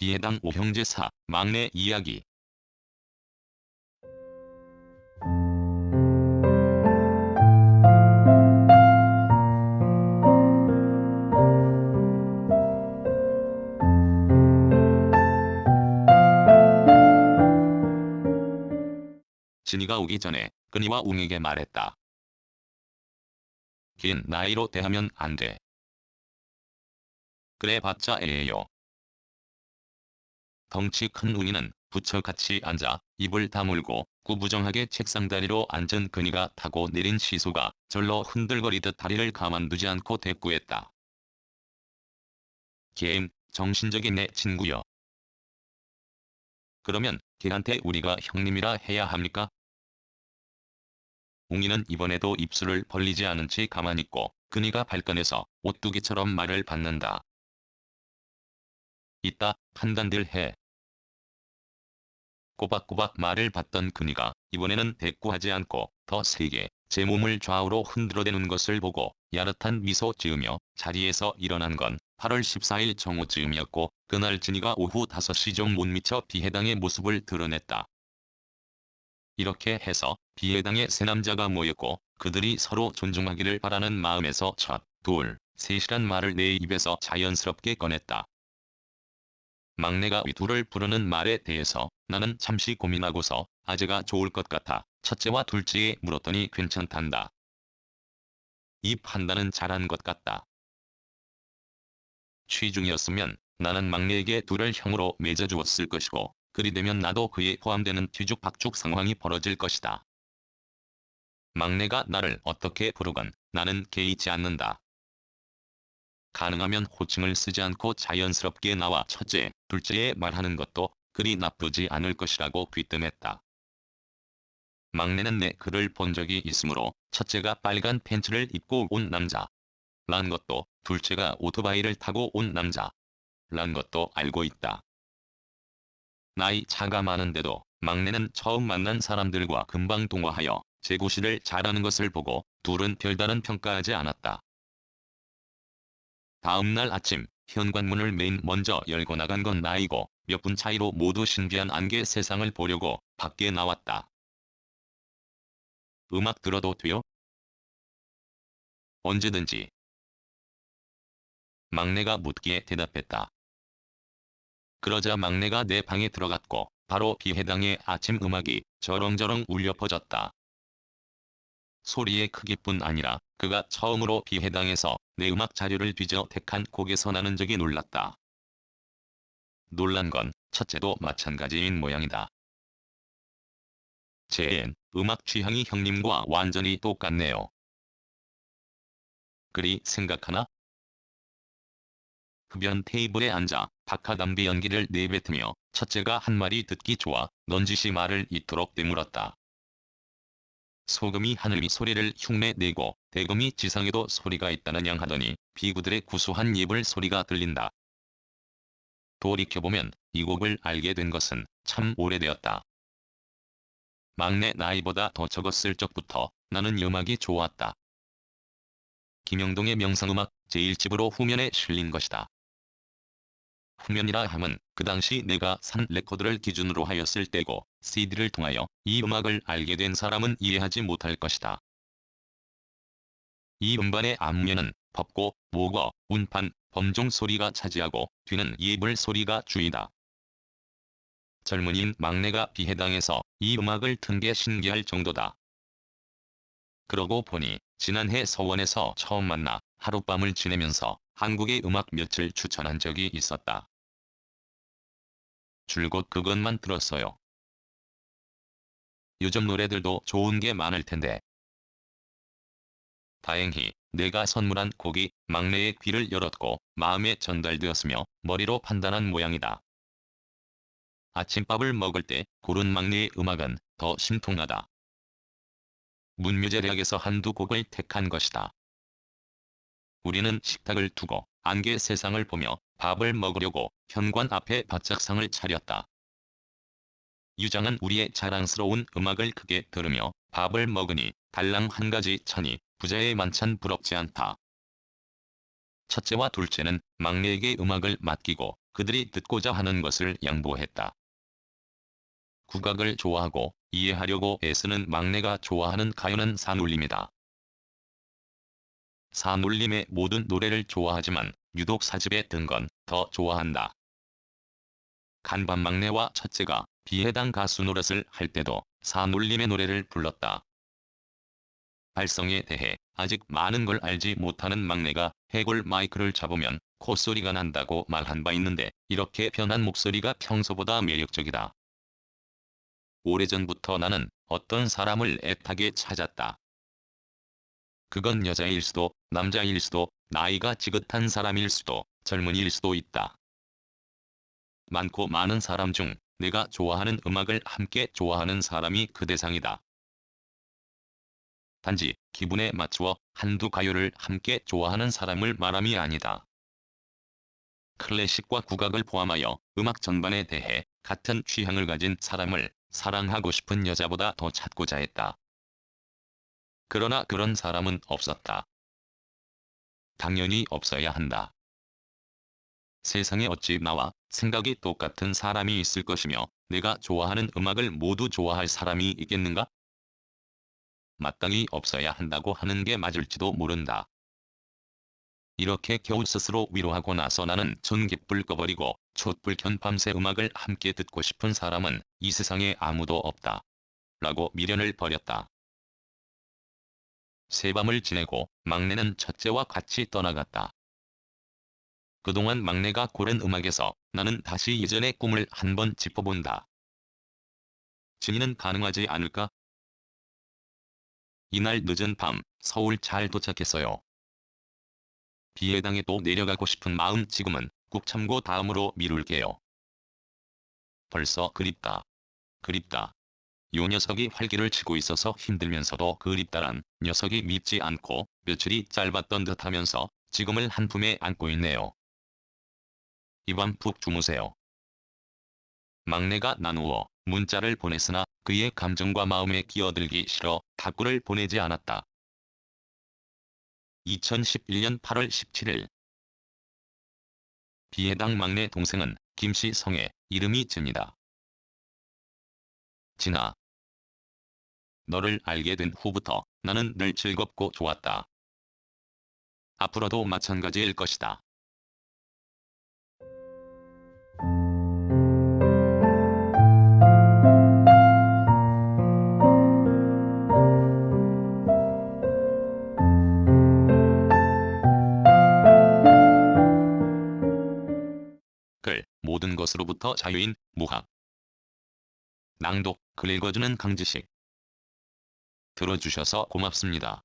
비해당 5형제 막내 이야기. 진이가 오기 전에 끈이와 웅에게 말했다. 긴 나이로 대하면 안 돼. 그래 봤자 애예요. 덩치 큰 웅이는 부처같이 앉아 입을 다물고 구부정하게 책상 다리로 앉은 끈이가 타고 내린 시소가 절로 흔들거리듯 다리를 가만두지 않고 대꾸했다. 걔 정신적인 내 친구여. 그러면 걔한테 우리가 형님이라 해야 합니까? 웅이는 이번에도 입술을 벌리지 않은 채 가만히 있고 끈이가 발끈해서 오뚜기처럼 말을 받는다. 이따 판단들 해. 꼬박꼬박 말을 받던 끈이가 이번에는 대꾸하지 않고 더 세게 제 몸을 좌우로 흔들어대는 것을 보고 야릇한 미소 지으며 자리에서 일어난 건 8월 14일 정오쯤이었고 그날 진이가 오후 5시 좀 못 미쳐 비해당의 모습을 드러냈다. 이렇게 해서 비해당에 세 남자가 모였고 그들이 서로 존중하기를 바라는 마음에서 첫, 둘, 셋이란 말을 내 입에서 자연스럽게 꺼냈다. 막내가 이 둘을 부르는 말에 대해서 나는 잠시 고민하고서 아재가 좋을 것 같아 첫째와 둘째에 물었더니 괜찮단다. 이 판단은 잘한 것 같다. 취중이었으면 나는 막내에게 둘을 형으로 맺어주었을 것이고 그리 되면 나도 그에 포함되는 뒤죽박죽 상황이 벌어질 것이다. 막내가 나를 어떻게 부르건 나는 개의치 않는다. 가능하면 호칭을 쓰지 않고 자연스럽게 나와 첫째, 둘째에 말하는 것도 그리 나쁘지 않을 것이라고 귀뜸했다. 막내는 내 글을 본 적이 있으므로 첫째가 빨간 팬츠를 입고 온 남자 란 것도 둘째가 오토바이를 타고 온 남자 란 것도 알고 있다. 나이 차가 많은데도 막내는 처음 만난 사람들과 금방 동화하여 제구실을 잘하는 것을 보고 둘은 별다른 평가하지 않았다. 다음날 아침 현관문을 맨 먼저 열고 나간 건 나이고 몇 분 차이로 모두 신비한 안개 세상을 보려고 밖에 나왔다. 음악 들어도 돼요? 언제든지. 막내가 묻기에 대답했다. 그러자 막내가 내 방에 들어갔고 바로 비해당의 아침 음악이 저렁저렁 울려 퍼졌다. 소리의 크기뿐 아니라 그가 처음으로 비해당에서 내 음악 자료를 뒤져 택한 곡에서 나는 적이 놀랐다. 놀란 건 첫째도 마찬가지인 모양이다. 제 음악 취향이 형님과 완전히 똑같네요. 그리 생각하나? 흡연 테이블에 앉아 박하담배 연기를 내뱉으며 첫째가 한 말이 듣기 좋아 넌지시 말을 잇도록 되물었다. 소금이 하늘 위 소리를 흉내내고 대금이 지상에도 소리가 있다는 양 하더니 비구들의 구수한 예불 소리가 들린다. 돌이켜보면 이 곡을 알게 된 것은 참 오래되었다. 막내 나이보다 더 적었을 적부터 나는 음악이 좋았다. 김영동의 명상음악 제1집으로 후면에 실린 것이다. 후면이라 함은 그 당시 내가 산 레코드를 기준으로 하였을 때고 CD를 통하여 이 음악을 알게 된 사람은 이해하지 못할 것이다. 이 음반의 앞면은 법고, 모거, 운판, 범종 소리가 차지하고 뒤는 예불 소리가 주이다. 젊은이인 막내가 비해당해서 이 음악을 튼 게 신기할 정도다. 그러고 보니 지난해 서원에서 처음 만나 하룻밤을 지내면서 한국의 음악 며칠 추천한 적이 있었다. 줄곧 그것만 들었어요. 요즘 노래들도 좋은 게 많을 텐데. 다행히 내가 선물한 곡이 막내의 귀를 열었고 마음에 전달되었으며 머리로 판단한 모양이다. 아침밥을 먹을 때 고른 막내의 음악은 더 신통하다. 문뮤제략에서 한두 곡을 택한 것이다. 우리는 식탁을 두고 안개 세상을 보며 밥을 먹으려고 현관 앞에 바짝 상을 차렸다. 유장은 우리의 자랑스러운 음악을 크게 들으며 밥을 먹으니 달랑 한 가지 천이 부자의 만찬 부럽지 않다. 첫째와 둘째는 막내에게 음악을 맡기고 그들이 듣고자 하는 것을 양보했다. 국악을 좋아하고 이해하려고 애쓰는 막내가 좋아하는 가요는 산울림이다. 산울림의 모든 노래를 좋아하지만 유독 사집에 든 건 더 좋아한다. 간반 막내와 첫째가 비해당 가수 노릇을 할 때도 산울림의 노래를 불렀다. 발성에 대해 아직 많은 걸 알지 못하는 막내가 해골 마이크를 잡으면 콧소리가 난다고 말한 바 있는데 이렇게 변한 목소리가 평소보다 매력적이다. 오래전부터 나는 어떤 사람을 애타게 찾았다. 그건 여자일 수도 남자일 수도 나이가 지긋한 사람일 수도 젊은이일 수도 있다. 많고 많은 사람 중 내가 좋아하는 음악을 함께 좋아하는 사람이 그 대상이다. 단지 기분에 맞추어 한두 가요를 함께 좋아하는 사람을 말함이 아니다. 클래식과 국악을 포함하여 음악 전반에 대해 같은 취향을 가진 사람을 사랑하고 싶은 여자보다 더 찾고자 했다. 그러나 그런 사람은 없었다. 당연히 없어야 한다. 세상에 어찌 나와 생각이 똑같은 사람이 있을 것이며 내가 좋아하는 음악을 모두 좋아할 사람이 있겠는가? 마땅히 없어야 한다고 하는 게 맞을지도 모른다. 이렇게 겨우 스스로 위로하고 나서 나는 전깃불 꺼버리고 촛불 켠 밤새 음악을 함께 듣고 싶은 사람은 이 세상에 아무도 없다. 라고 미련을 버렸다. 새밤을 지내고 막내는 첫째와 같이 떠나갔다. 그동안 막내가 고른 음악에서 나는 다시 예전의 꿈을 한번 짚어본다. 진이는 가능하지 않을까? 이날 늦은 밤 서울 잘 도착했어요. 비해당에 또 내려가고 싶은 마음 지금은 꾹 참고 다음으로 미룰게요. 벌써 그립다. 그립다. 요 녀석이 활기를 치고 있어서 힘들면서도 그립다란 녀석이 밉지 않고 며칠이 짧았던 듯하면서 지금을 한 품에 안고 있네요. 이 밤 푹 주무세요. 막내가 나누어 문자를 보냈으나 그의 감정과 마음에 끼어들기 싫어 답글을 보내지 않았다. 2011년 8월 17일 비해당 막내 동생은 김씨 성에 이름이 진이다. 진아. 너를 알게 된 후부터 나는 늘 즐겁고 좋았다. 앞으로도 마찬가지일 것이다. 글, 모든 것으로부터 자유인 무학. 낭독, 글 읽어주는 강지식. 들어주셔서 고맙습니다.